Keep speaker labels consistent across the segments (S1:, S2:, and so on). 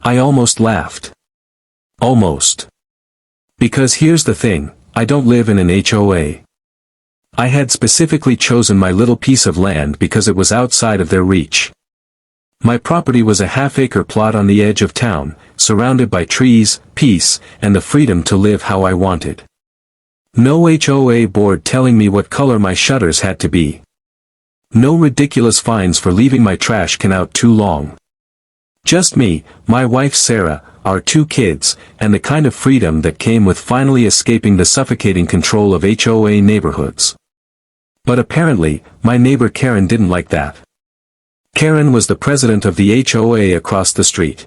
S1: I almost laughed. Almost. Because here's the thing, I don't live in an HOA. I had specifically chosen my little piece of land because it was outside of their reach. My property was a half-acre plot on the edge of town, surrounded by trees, peace, and the freedom to live how I wanted. No HOA board telling me what color my shutters had to be. No ridiculous fines for leaving my trash can out too long. Just me, my wife Sarah, our 2 kids, and the kind of freedom that came with finally escaping the suffocating control of HOA neighborhoods. But apparently, my neighbor Karen didn't like that. Karen was the president of the HOA across the street.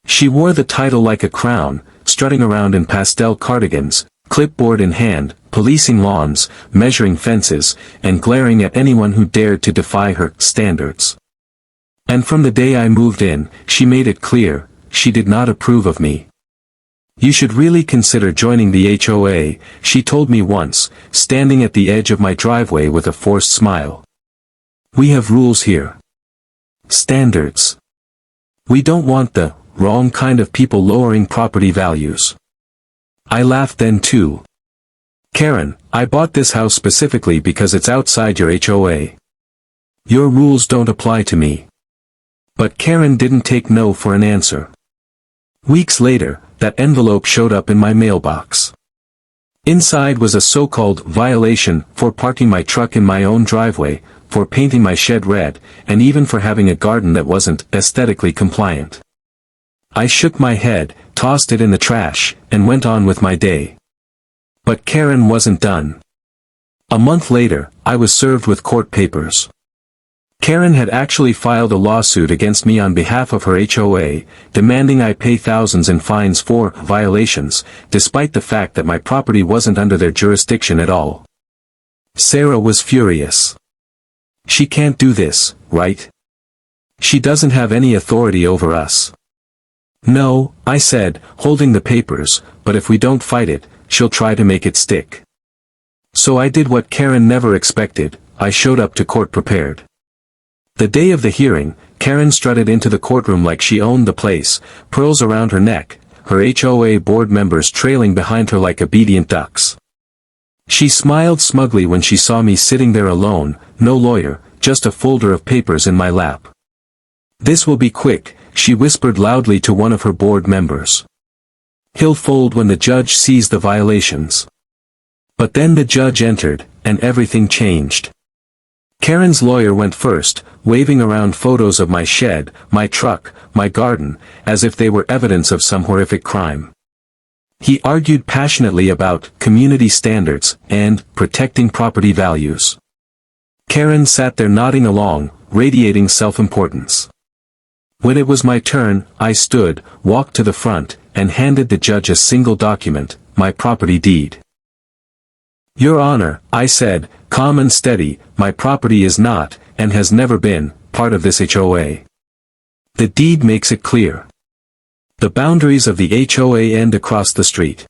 S1: She wore the title like a crown, strutting around in pastel cardigans, clipboard in hand, policing lawns, measuring fences, and glaring at anyone who dared to defy her standards. And from the day I moved in, she made it clear, she did not approve of me. You should really consider joining the HOA, she told me once, standing at the edge of my driveway with a forced smile. We have rules here. Standards. We don't want the wrong kind of people lowering property values. I laughed then too. Karen, I bought this house specifically because it's outside your HOA. Your rules don't apply to me. But Karen didn't take no for an answer. Weeks later, that envelope showed up in my mailbox. Inside was a so-called violation for parking my truck in my own driveway, for painting my shed red, and even for having a garden that wasn't aesthetically compliant. I shook my head, tossed it in the trash, and went on with my day. But Karen wasn't done. A month later, I was served with court papers. Karen had actually filed a lawsuit against me on behalf of her HOA, demanding I pay thousands in fines for violations, despite the fact that my property wasn't under their jurisdiction at all. Sarah was furious. She can't do this, right? She doesn't have any authority over us. No, I said, holding the papers, but if we don't fight it, she'll try to make it stick. So I did what Karen never expected, I showed up to court prepared. The day of the hearing, Karen strutted into the courtroom like she owned the place, pearls around her neck, her HOA board members trailing behind her like obedient ducks. She smiled smugly when she saw me sitting there alone, no lawyer, just a folder of papers in my lap. This will be quick, she whispered loudly to one of her board members. He'll fold when the judge sees the violations. But then the judge entered, and everything changed. Karen's lawyer went first, waving around photos of my shed, my truck, my garden, as if they were evidence of some horrific crime. He argued passionately about community standards and protecting property values. Karen sat there nodding along, radiating self-importance. When it was my turn, I stood, walked to the front, and handed the judge a single document, my property deed. Your Honor, I said, calm and steady, my property is not, and has never been, part of this HOA. The deed makes it clear. The boundaries of the HOA end across the street.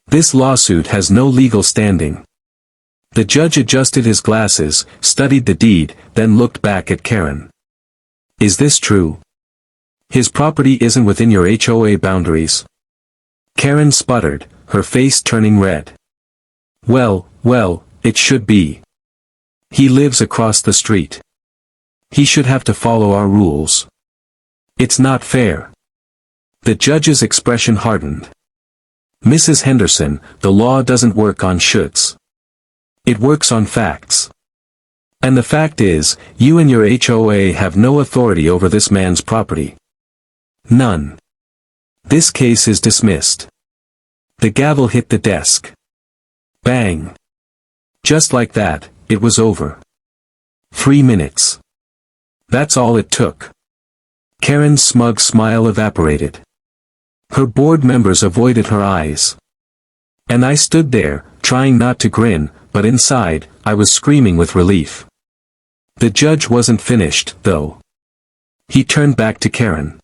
S1: This lawsuit has no legal standing. The judge adjusted his glasses, studied the deed, then looked back at Karen. Is this true? His property isn't within your HOA boundaries. Karen sputtered, her face turning red. Well, it should be. He lives across the street. He should have to follow our rules. It's not fair. The judge's expression hardened. Mrs. Henderson, the law doesn't work on shoulds. It works on facts. And the fact is, you and your HOA have no authority over this man's property. None. This case is dismissed. The gavel hit the desk. Bang. Just like that, it was over. 3 minutes. That's all it took. Karen's smug smile evaporated. Her board members avoided her eyes. And I stood there, trying not to grin, but inside, I was screaming with relief. The judge wasn't finished, though. He turned back to Karen.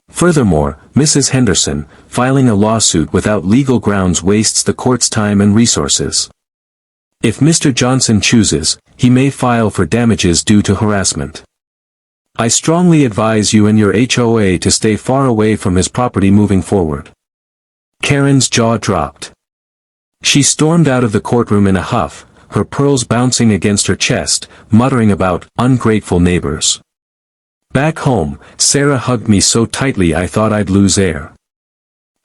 S1: Furthermore, Mrs. Henderson, filing a lawsuit without legal grounds wastes the court's time and resources. If Mr. Johnson chooses, he may file for damages due to harassment. I strongly advise you and your HOA to stay far away from his property moving forward." Karen's jaw dropped. She stormed out of the courtroom in a huff, her pearls bouncing against her chest, muttering about ungrateful neighbors. Back home, Sarah hugged me so tightly I thought I'd lose air.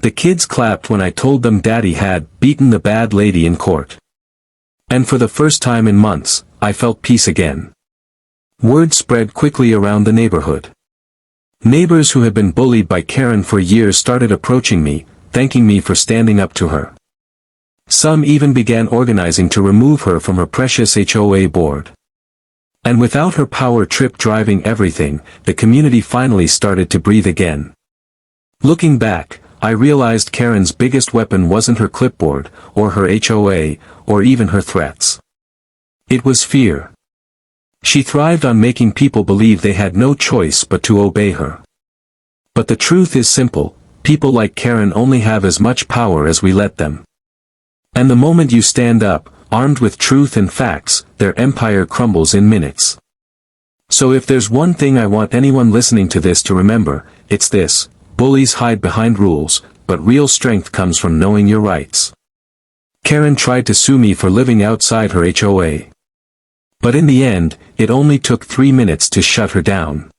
S1: The kids clapped when I told them Daddy had beaten the bad lady in court. And for the first time in months, I felt peace again. Word spread quickly around the neighborhood. Neighbors who had been bullied by Karen for years started approaching me, thanking me for standing up to her. Some even began organizing to remove her from her precious HOA board. And without her power trip driving everything, the community finally started to breathe again. Looking back, I realized Karen's biggest weapon wasn't her clipboard, or her HOA, or even her threats. It was fear. She thrived on making people believe they had no choice but to obey her. But the truth is simple, people like Karen only have as much power as we let them. And the moment you stand up, armed with truth and facts, their empire crumbles in minutes. So if there's one thing I want anyone listening to this to remember, it's this: bullies hide behind rules, but real strength comes from knowing your rights. Karen tried to sue me for living outside her HOA. But in the end, it only took 3 minutes to shut her down.